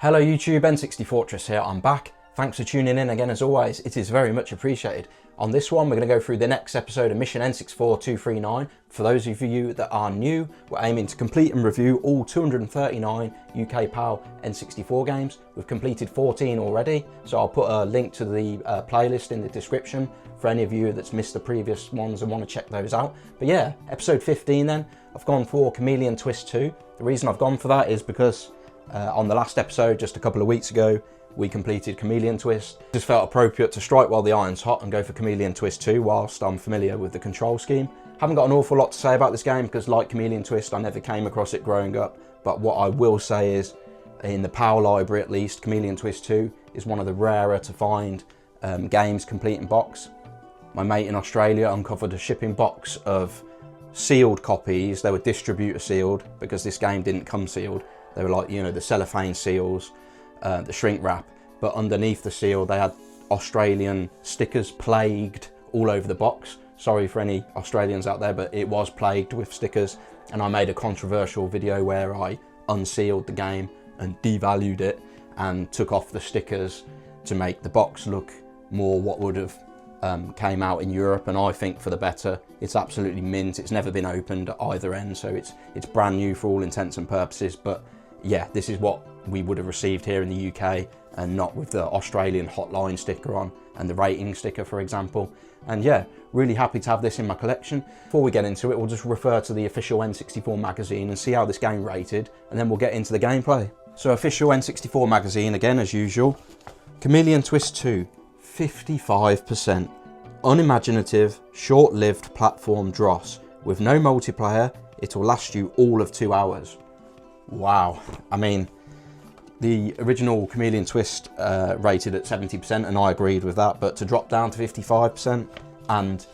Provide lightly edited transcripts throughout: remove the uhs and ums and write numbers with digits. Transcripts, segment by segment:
Hello YouTube, N64 here, I'm back. Thanks for tuning in again as always, it is very much appreciated. On this one we're going to go through the next episode of Mission N64 239. For those of you that are new, we're aiming to complete and review all 239 UK PAL N64 games. We've completed 14 already, so I'll put a link to the playlist in the description for any of you that's missed the previous ones and want to check those out. But yeah, episode 15 then, I've gone for Chameleon Twist 2. The reason I've gone for that is because on the last episode, just a couple of weeks ago, we completed Chameleon Twist. It just felt appropriate to strike while the iron's hot and go for Chameleon Twist 2 whilst I'm familiar with the control scheme. Haven't got an awful lot to say about this game because, like Chameleon Twist, I never came across it growing up. But what I will say is, in the PAL library at least, Chameleon Twist 2 is one of the rarer to find games complete in box. My mate in Australia uncovered a shipping box of sealed copies. They were distributor sealed because this game didn't come sealed. They were like, you know, the cellophane seals, the shrink wrap, but underneath the seal they had Australian stickers plagued all over the box. Sorry for any Australians out there, but it was plagued with stickers, and I made a controversial video where I unsealed the game and devalued it and took off the stickers to make the box look more what would have came out in Europe, and I think for the better. It's absolutely mint. It's never been opened at either end, so it's brand new for all intents and purposes. But yeah, this is what we would have received here in the UK, and not with the Australian hotline sticker on and the rating sticker, for example. And yeah, really happy to have this in my collection. Before we get into it, we'll just refer to the official N64 magazine and see how this game rated, and then we'll get into the gameplay. So official N64 magazine, again as usual. Chameleon Twist 2, 55%. Unimaginative, short-lived platform dross. With no multiplayer, it will last you all of 2 hours. Wow, I mean, the original Chameleon Twist rated at 70%, and I agreed with that, but to drop down to 55%, and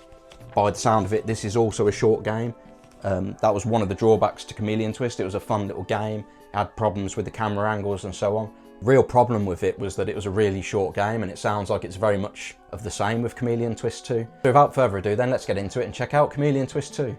by the sound of it, this is also a short game. That was one of the drawbacks to Chameleon Twist. It was a fun little game, it had problems with the camera angles and so on. Real problem with it was that it was a really short game, and it sounds like it's very much of the same with Chameleon Twist 2. So without further ado then, let's get into it and check out Chameleon Twist 2.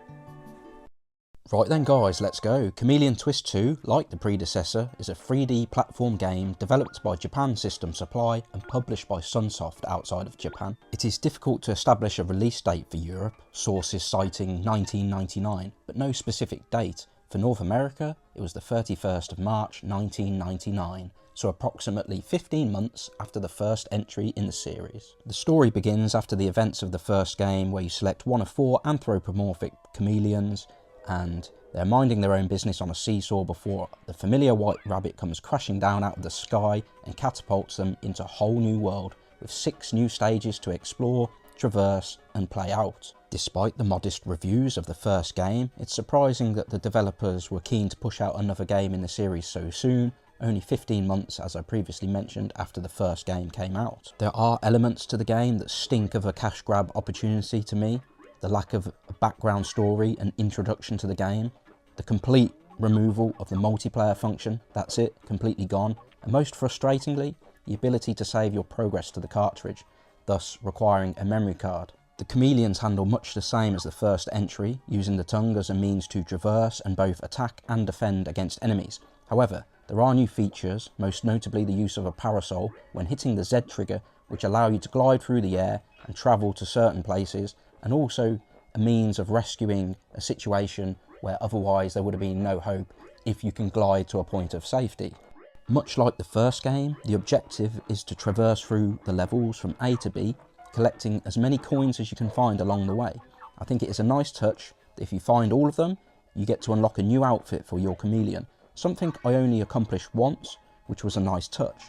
Right then guys, let's go. Chameleon Twist 2, like the predecessor, is a 3D platform game developed by Japan System Supply and published by Sunsoft outside of Japan. It is difficult to establish a release date for Europe, sources citing 1999, but no specific date. For North America, it was the 31st of March 1999, so approximately 15 months after the first entry in the series. The story begins after the events of the first game, where you select one of 4 anthropomorphic chameleons, and they're minding their own business on a seesaw before the familiar white rabbit comes crashing down out of the sky and catapults them into a whole new world with 6 new stages to explore, traverse and play out. Despite the modest reviews of the first game, it's surprising that the developers were keen to push out another game in the series so soon, only 15 months, as I previously mentioned, after the first game came out. There are elements to the game that stink of a cash grab opportunity to me. The lack of a background story and introduction to the game, the complete removal of the multiplayer function, that's it, completely gone, and most frustratingly, the ability to save your progress to the cartridge, thus requiring a memory card. The chameleons handle much the same as the first entry, using the tongue as a means to traverse and both attack and defend against enemies. However, there are new features, most notably the use of a parasol when hitting the Z trigger, which allow you to glide through the air and travel to certain places, and also a means of rescuing a situation where otherwise there would have been no hope if you can glide to a point of safety. Much like the first game, the objective is to traverse through the levels from A to B, collecting as many coins as you can find along the way. I think it is a nice touch that if you find all of them, you get to unlock a new outfit for your chameleon, something I only accomplished once, which was a nice touch.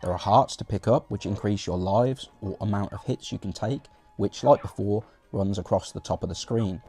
There are hearts to pick up which increase your lives or amount of hits you can take, which, like before, runs across the top of the screen.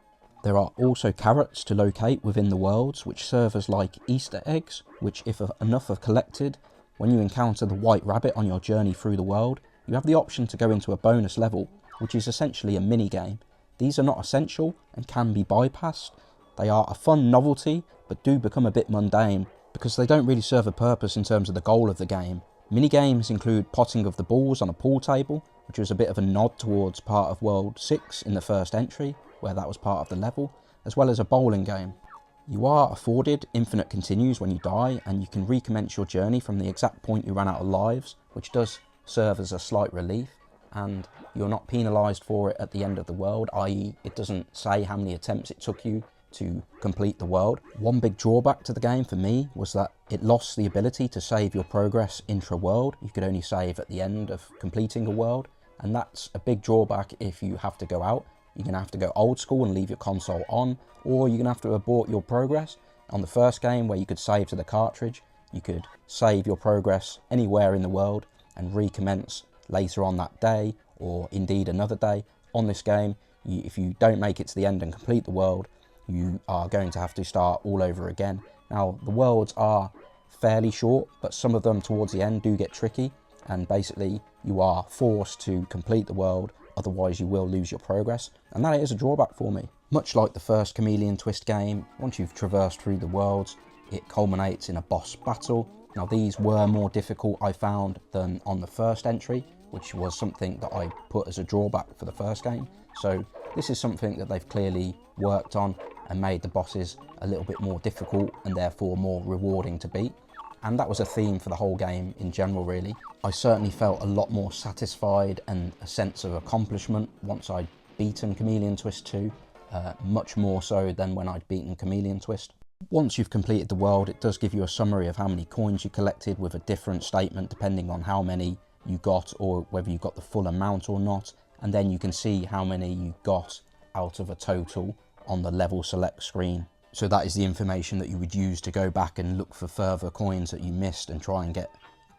There are also carrots to locate within the worlds, which serve as like Easter eggs, which if enough are collected, when you encounter the white rabbit on your journey through the world, you have the option to go into a bonus level, which is essentially a mini game. These are not essential and can be bypassed. They are a fun novelty, but do become a bit mundane, because they don't really serve a purpose in terms of the goal of the game. Minigames include potting of the balls on a pool table, which was a bit of a nod towards part of World 6 in the first entry, where that was part of the level, as well as a bowling game. You are afforded infinite continues when you die, and you can recommence your journey from the exact point you ran out of lives, which does serve as a slight relief, and you're not penalised for it at the end of the world, i.e. it doesn't say how many attempts it took you to complete the world. One big drawback to the game for me was that it lost the ability to save your progress intra-world. You could only save at the end of completing a world, and that's a big drawback if you have to go out. You're going to have to go old school and leave your console on, or you're going to have to abort your progress. On the first game, where you could save to the cartridge, you could save your progress anywhere in the world and recommence later on that day, or indeed another day. On this game, if you don't make it to the end and complete the world, you are going to have to start all over again. Now, the worlds are fairly short, but some of them towards the end do get tricky, and basically you are forced to complete the world, otherwise you will lose your progress, and that is a drawback for me. Much like the first Chameleon Twist game, once you've traversed through the worlds, it culminates in a boss battle. Now, these were more difficult, I found, than on the first entry, which was something that I put as a drawback for the first game. So this is something that they've clearly worked on and made the bosses a little bit more difficult and therefore more rewarding to beat. And that was a theme for the whole game in general, really. I certainly felt a lot more satisfied and a sense of accomplishment once I'd beaten Chameleon Twist 2, much more so than when I'd beaten Chameleon Twist. Once you've completed the world, it does give you a summary of how many coins you collected, with a different statement depending on how many you got or whether you got the full amount or not. And then you can see how many you got out of a total on the level select screen. So that is the information that you would use to go back and look for further coins that you missed and try and get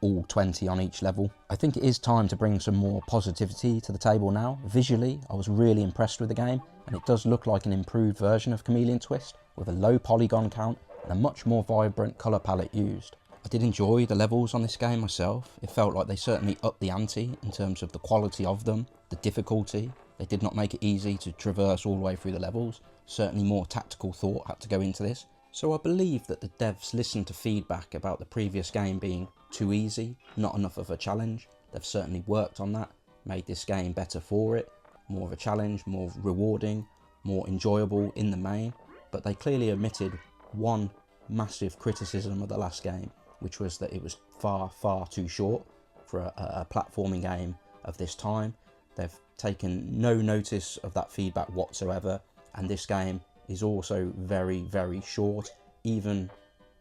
all 20 on each level. I think it is time to bring some more positivity to the table now. Visually, I was really impressed with the game, and it does look like an improved version of Chameleon Twist, with a low polygon count and a much more vibrant colour palette used. I did enjoy the levels on this game myself. It felt like they certainly upped the ante in terms of the quality of them, the difficulty. They did not make it easy to traverse all the way through the levels. Certainly more tactical thought had to go into this. So I believe that the devs listened to feedback about the previous game being too easy, not enough of a challenge. They've certainly worked on that, made this game better for it, more of a challenge, more rewarding, more enjoyable in the main. But they clearly omitted one massive criticism of the last game, which was that it was far, far too short for a platforming game of this time. They've taken no notice of that feedback whatsoever, and this game is also very, very short. Even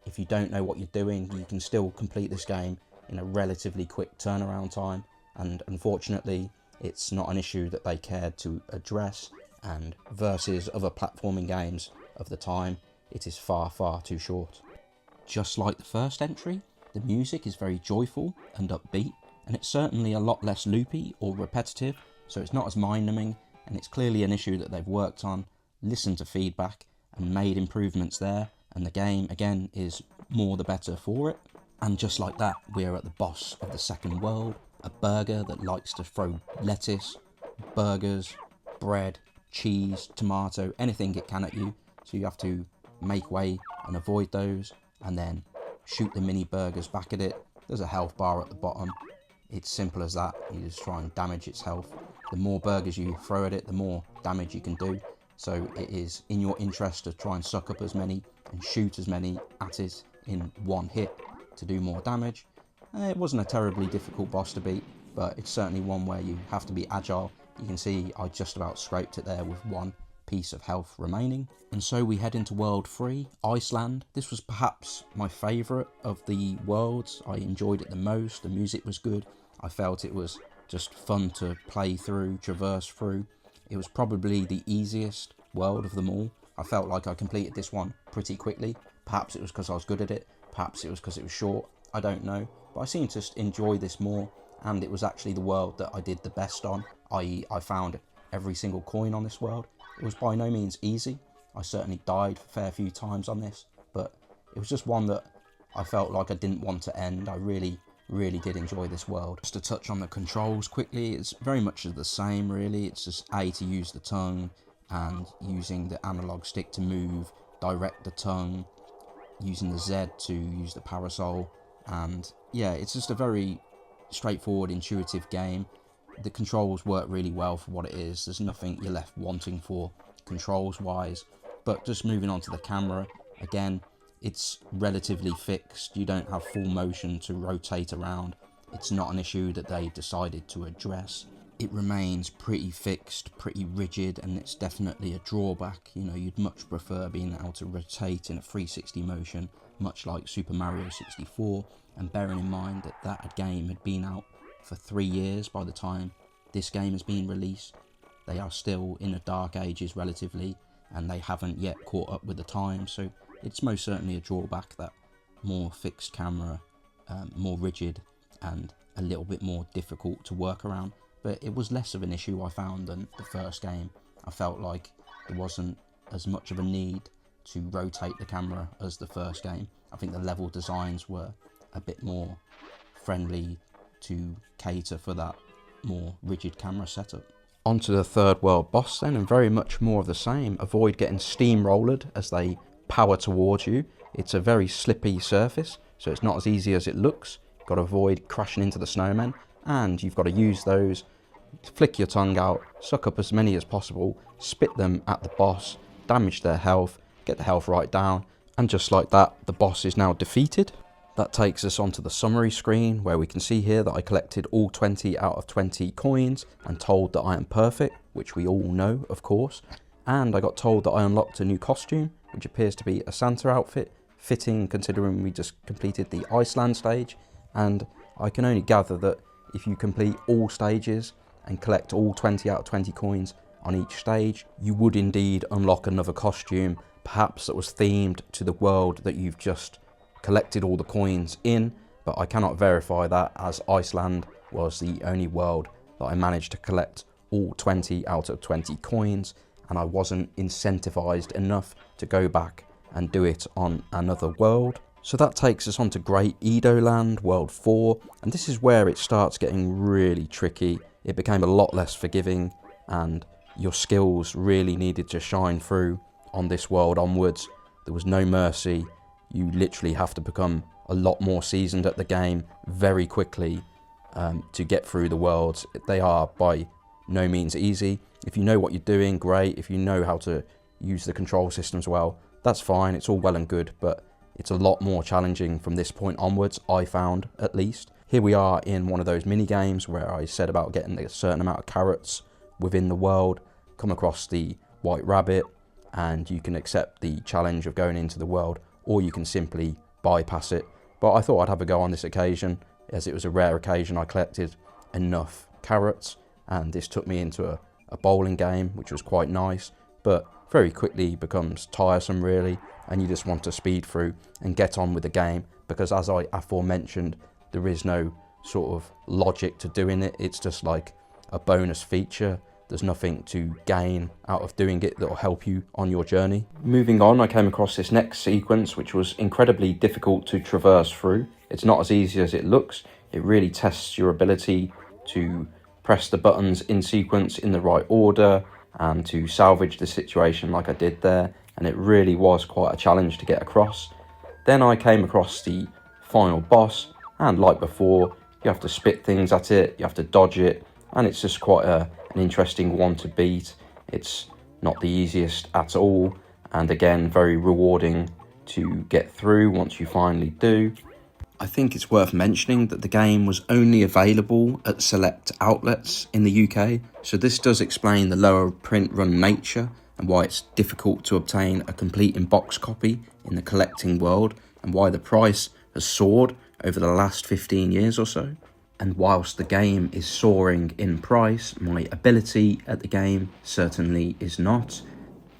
if you don't know what you're doing, you can still complete this game in a relatively quick turnaround time, and unfortunately it's not an issue that they cared to address, and versus other platforming games of the time, it is far, far too short. Just like the first entry, the music is very joyful and upbeat, and it's certainly a lot less loopy or repetitive, so it's not as mind-numbing, and it's clearly an issue that they've worked on, listened to feedback and made improvements there, and the game again is more the better for it. And just like that, we are at the boss of the second world, a burger that likes to throw lettuce, burgers, bread, cheese, tomato, anything it can at you, so you have to make way and avoid those, and then shoot the mini burgers back at it. There's a health bar at the bottom. It's simple as that. You just try and damage its health. The more burgers you throw at it, the more damage you can do. So it is in your interest to try and suck up as many and shoot as many at it in one hit to do more damage. It wasn't a terribly difficult boss to beat, but it's certainly one where you have to be agile. You can see I just about scraped it there with one piece of health remaining. And so we head into World 3, Iceland. This was perhaps my favourite of the worlds. I enjoyed it the most. The music was good. I felt it was just fun to play through, traverse through. It was probably the easiest world of them all. I felt like I completed this one pretty quickly. Perhaps it was because I was good at it. Perhaps it was because it was short. I don't know. But I seemed to enjoy this more, and it was actually the world that I did the best on, i.e. I found every single coin on this world. It was by no means easy. I certainly died a fair few times on this, but it was just one that I felt like I didn't want to end. I really did enjoy this world. Just to touch on the controls quickly, it's very much the same really. It's just A, to use the tongue, and using the analog stick to move, direct the tongue, using the Z to use the parasol, and yeah, it's just a very straightforward, intuitive game. The controls work really well for what it is. There's nothing you're left wanting for controls wise. But just moving on to the camera, Again, it's relatively fixed. You don't have full motion to rotate around. It's not an issue that they decided to address. It remains pretty fixed, pretty rigid, and it's definitely a drawback. You know, you'd much prefer being able to rotate in a 360 motion, much like Super Mario 64, and bearing in mind that that game had been out for 3 years by the time this game has been released. They are still in the dark ages relatively, and they haven't yet caught up with the time, so it's most certainly a drawback, that more fixed camera, more rigid, and a little bit more difficult to work around. But it was less of an issue, I found, than the first game. I felt like there wasn't as much of a need to rotate the camera as the first game. I think the level designs were a bit more friendly to cater for that more rigid camera setup. Onto the third world boss then, and very much more of the same. Avoid getting steamrollered as they power towards you. It's a very slippy surface, so it's not as easy as it looks. You've got to avoid crashing into the snowmen, and you've got to use those, flick your tongue out, suck up as many as possible, spit them at the boss, damage their health, get the health right down, and just like that, the boss is now defeated. That takes us onto the summary screen, where we can see here that I collected all 20 out of 20 coins and told that I am perfect, which we all know, of course. And I got told that I unlocked a new costume, which appears to be a Santa outfit, fitting considering we just completed the Iceland stage. And I can only gather that if you complete all stages and collect all 20 out of 20 coins on each stage, you would indeed unlock another costume, perhaps that was themed to the world that you've just collected all the coins in, but I cannot verify that, as Iceland was the only world that I managed to collect all 20 out of 20 coins, and I wasn't incentivized enough to go back and do it on another world. So that takes us on to Great Edo Land, World 4, and this is where it starts getting really tricky. It became a lot less forgiving, and your skills really needed to shine through on this world onwards. There was no mercy. You literally have to become a lot more seasoned at the game very quickly to get through the worlds. They are by no means easy. If you know what you're doing, great. If you know how to use the control systems well, that's fine. It's all well and good, but it's a lot more challenging from this point onwards, I found at least. Here we are in one of those mini games where I said about getting a certain amount of carrots within the world, come across the white rabbit, and you can accept the challenge of going into the world, or you can simply bypass it. But I thought I'd have a go on this occasion, as it was a rare occasion I collected enough carrots, and this took me into a bowling game, which was quite nice, but very quickly becomes tiresome really, and you just want to speed through and get on with the game, because as I aforementioned, there is no sort of logic to doing it. It's just like a bonus feature. There's nothing to gain out of doing it that will help you on your journey. Moving on, I came across this next sequence, which was incredibly difficult to traverse through. It's not as easy as it looks. It really tests your ability to press the buttons in sequence in the right order and to salvage the situation like I did there. And it really was quite a challenge to get across. Then I came across the final boss, and like before, you have to spit things at it, you have to dodge it, and it's just quite an interesting one to beat. It's not the easiest at all, and again, very rewarding to get through once you finally do. I think it's worth mentioning that the game was only available at select outlets in the UK, so this does explain the lower print run nature and why it's difficult to obtain a complete in-box copy in the collecting world, and why the price has soared over the last 15 years or so. And whilst the game is soaring in price, my ability at the game certainly is not.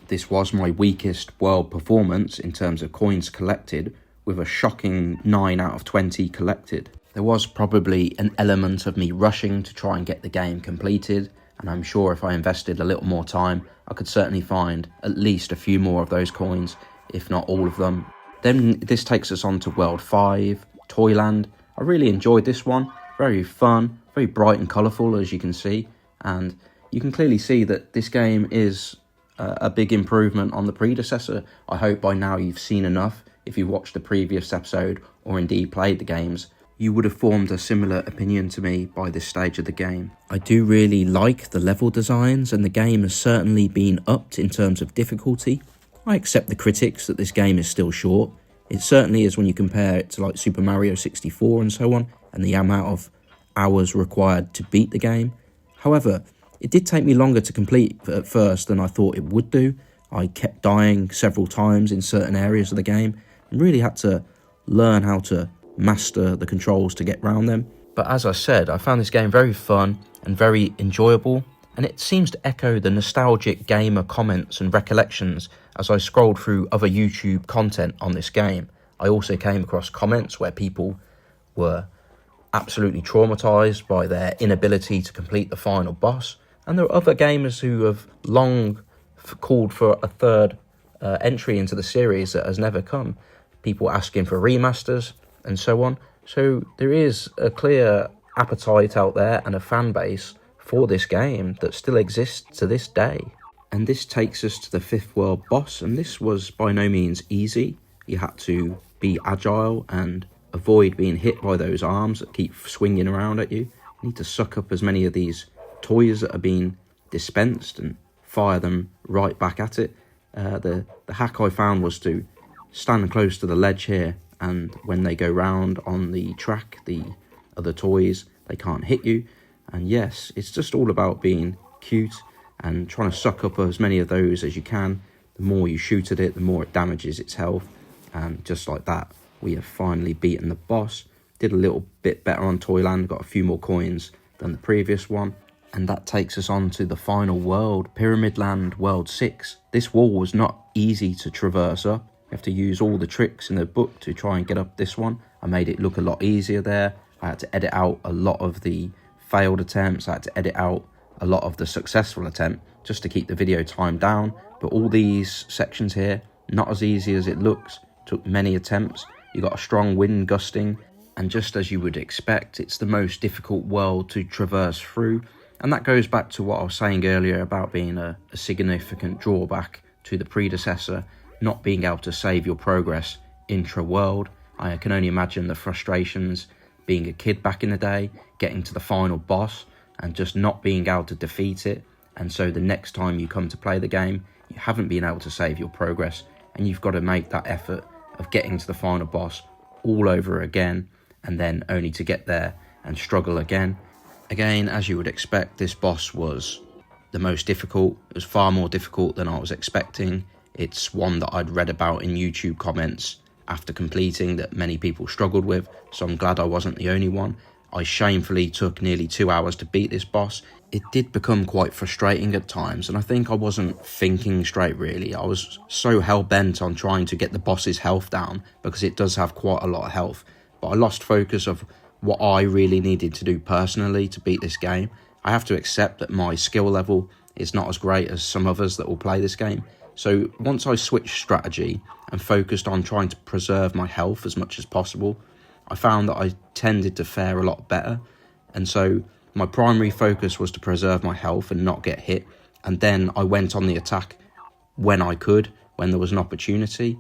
This was my weakest world performance in terms of coins collected, with a shocking 9 out of 20 collected. There was probably an element of me rushing to try and get the game completed, and I'm sure if I invested a little more time, I could certainly find at least a few more of those coins, if not all of them. Then this takes us on to World 5, Toyland. I really enjoyed this one. Very fun, very bright and colourful, as you can see, and you can clearly see that this game is a big improvement on the predecessor. I hope by now you've seen enough. If you watched the previous episode or indeed played the games, you would have formed a similar opinion to me by this stage of the game. I do really like the level designs, and the game has certainly been upped in terms of difficulty. I accept the critics that this game is still short. It certainly is when you compare it to like Super Mario 64 and so on, and the amount of hours required to beat the game. However, it did take me longer to complete at first than I thought it would do. I kept dying several times in certain areas of the game, and really had to learn how to master the controls to get around them. But as I said, I found this game very fun and very enjoyable, and it seems to echo the nostalgic gamer comments and recollections as I scrolled through other YouTube content on this game. I also came across comments where people were absolutely traumatised by their inability to complete the final boss, and there are other gamers who have long called for a third entry into the series that has never come. People asking for remasters and so on. So there is a clear appetite out there and a fan base for this game that still exists to this day. And this takes us to the 5th world boss, and this was by no means easy. You had to be agile and avoid being hit by those arms that keep swinging around at you. You need to suck up as many of these toys that are being dispensed and fire them right back at it. The hack I found was to stand close to the ledge here, and when they go round on the track, the other toys, they can't hit you. And yes, it's just all about being cute and trying to suck up as many of those as you can. The more you shoot at it, the more it damages its health. And just like that, we have finally beaten the boss. Did a little bit better on Toyland, got a few more coins than the previous one. And that takes us on to the final world, Pyramid Land World 6. This wall was not easy to traverse up. You have to use all the tricks in the book to try and get up this one. I made it look a lot easier there. I had to edit out a lot of the failed attempts. I had to edit out a lot of the successful attempt just to keep the video time down. But all these sections here, not as easy as it looks. Took many attempts. You got a strong wind gusting, and just as you would expect, it's the most difficult world to traverse through. And that goes back to what I was saying earlier about being a significant drawback to the predecessor, not being able to save your progress intra-world. I can only imagine the frustrations being a kid back in the day, getting to the final boss and just not being able to defeat it. And so the next time you come to play the game, you haven't been able to save your progress, and you've got to make that effort of getting to the final boss all over again, and then only to get there and struggle again. Again, as you would expect, this boss was the most difficult. It was far more difficult than I was expecting. It's one that I'd read about in YouTube comments after completing that many people struggled with, so I'm glad I wasn't the only one. I shamefully took nearly 2 hours to beat this boss. It did become quite frustrating at times, and I think I wasn't thinking straight really. I was so hell-bent on trying to get the boss's health down, because it does have quite a lot of health, but I lost focus of what I really needed to do personally to beat this game. I have to accept that my skill level is not as great as some others that will play this game. So once I switched strategy and focused on trying to preserve my health as much as possible, I found that I tended to fare a lot better. And so my primary focus was to preserve my health and not get hit. And then I went on the attack when I could, when there was an opportunity.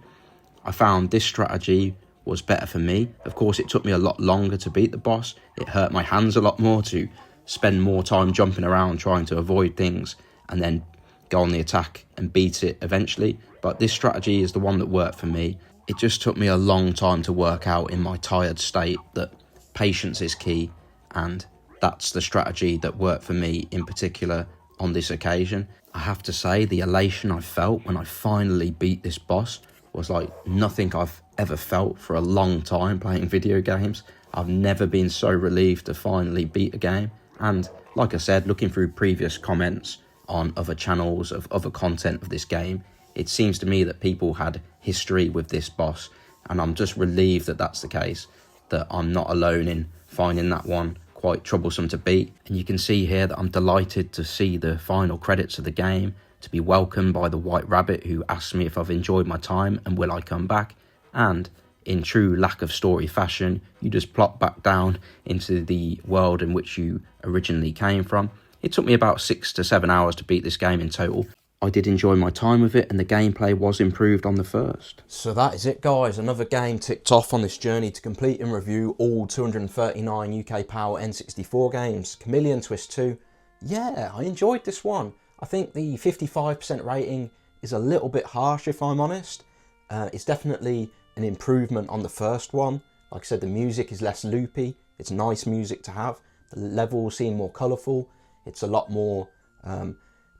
I found this strategy was better for me. Of course, it took me a lot longer to beat the boss. It hurt my hands a lot more to spend more time jumping around trying to avoid things and then go on the attack and beat it eventually. But this strategy is the one that worked for me. It just took me a long time to work out in my tired state that patience is key, and that's the strategy that worked for me in particular on this occasion. I have to say, the elation I felt when I finally beat this boss was like nothing I've ever felt for a long time playing video games. I've never been so relieved to finally beat a game. And like I said, looking through previous comments on other channels of other content of this game, it seems to me that people had history with this boss, and I'm just relieved that that's the case, that I'm not alone in finding that one quite troublesome to beat. And you can see here that I'm delighted to see the final credits of the game, to be welcomed by the White Rabbit who asks me if I've enjoyed my time and will I come back. And in true lack of story fashion, you just plop back down into the world in which you originally came from. It took me about 6 to 7 hours to beat this game in total. I did enjoy my time with it, and the gameplay was improved on the first. So that is it, guys. Another game ticked off on this journey to complete and review all 239 UK Power N64 games. Chameleon Twist 2. Yeah, I enjoyed this one. I think the 55% rating is a little bit harsh, if I'm honest. It's definitely an improvement on the first one. Like I said, the music is less loopy. It's nice music to have. The levels seem more colourful. It's a lot more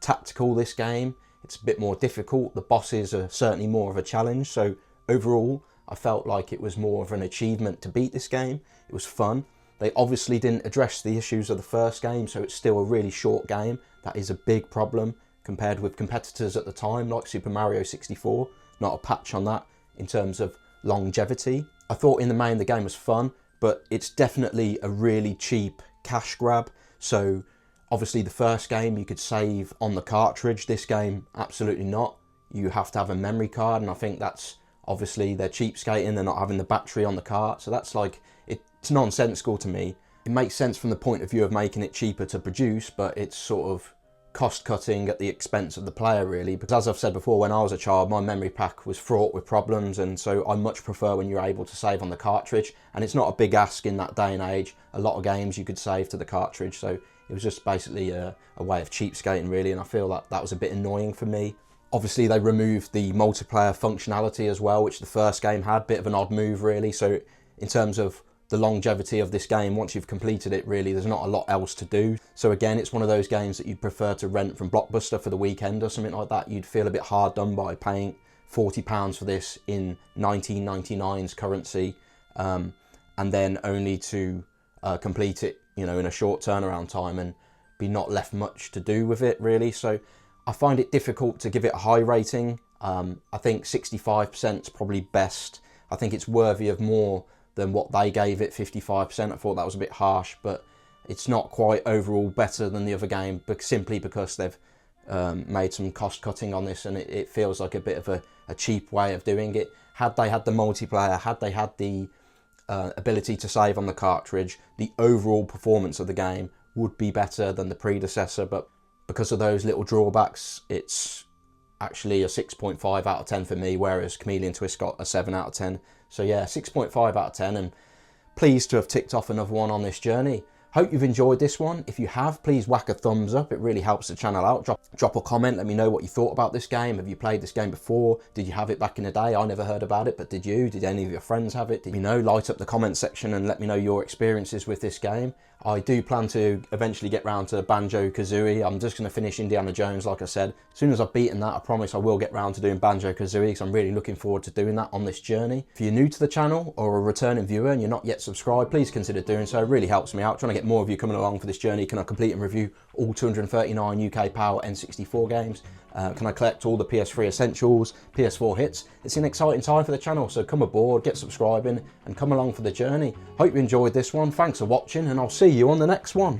tactical, this game. It's a bit more difficult. The bosses are certainly more of a challenge. So overall, I felt like it was more of an achievement to beat this game. It was fun. They obviously didn't address the issues of the first game, so it's still a really short game. That is a big problem compared with competitors at the time, like Super Mario 64. Not a patch on that in terms of longevity. I thought in the main the game was fun, but it's definitely a really cheap cash grab. So obviously the first game you could save on the cartridge. This game, absolutely not. You have to have a memory card, and I think that's obviously they're cheapskating. They're not having the battery on the cart, so that's like, it's nonsensical to me. It makes sense from the point of view of making it cheaper to produce, but it's sort of cost cutting at the expense of the player, really, because as I've said before, when I was a child my memory pack was fraught with problems, and so I much prefer when you're able to save on the cartridge. And it's not a big ask in that day and age. A lot of games you could save to the cartridge, so it was just basically a way of cheapskating, really, and I feel like that was a bit annoying for me. Obviously they removed the multiplayer functionality as well, which the first game had. Bit of an odd move, really. So in terms of the longevity of this game, once you've completed it, really there's not a lot else to do. So again, it's one of those games that you'd prefer to rent from Blockbuster for the weekend or something like that. You'd feel a bit hard done by paying £40 for this in 1999's currency, and then only to complete it, you know, in a short turnaround time and be not left much to do with it, really. So I find it difficult to give it a high rating. I think 65% is probably best. I think it's worthy of more than what they gave it, 55%. I thought that was a bit harsh, but it's not quite overall better than the other game, but simply because they've made some cost cutting on this, and it feels like a bit of a cheap way of doing it. Had they had the multiplayer, had they had the ability to save on the cartridge, the overall performance of the game would be better than the predecessor, but because of those little drawbacks, it's actually a 6.5 out of 10 for me, whereas Chameleon Twist got a 7 out of 10. So yeah, 6.5 out of 10, and pleased to have ticked off another one on this journey. Hope you've enjoyed this one. If you have, please whack a thumbs up. It really helps the channel out. Drop a comment, let me know what you thought about this game. Have you played this game before? Did you have it back in the day? I never heard about it, but did you? Did any of your friends have it? Did you know? Light up the comment section and let me know your experiences with this game. I do plan to eventually get round to Banjo-Kazooie. I'm just going to finish Indiana Jones, like I said. As soon as I've beaten that, I promise I will get round to doing Banjo-Kazooie, because I'm really looking forward to doing that on this journey. If you're new to the channel or a returning viewer and you're not yet subscribed, please consider doing so. It really helps me out. Trying to get more of you coming along for this journey. Can I complete and review all 239 UK Power N64 games? Can I collect all the PS3 essentials, PS4 hits? It's an exciting time for the channel, so come aboard, get subscribing, and come along for the journey. Hope you enjoyed this one. Thanks for watching, and I'll see you on the next one.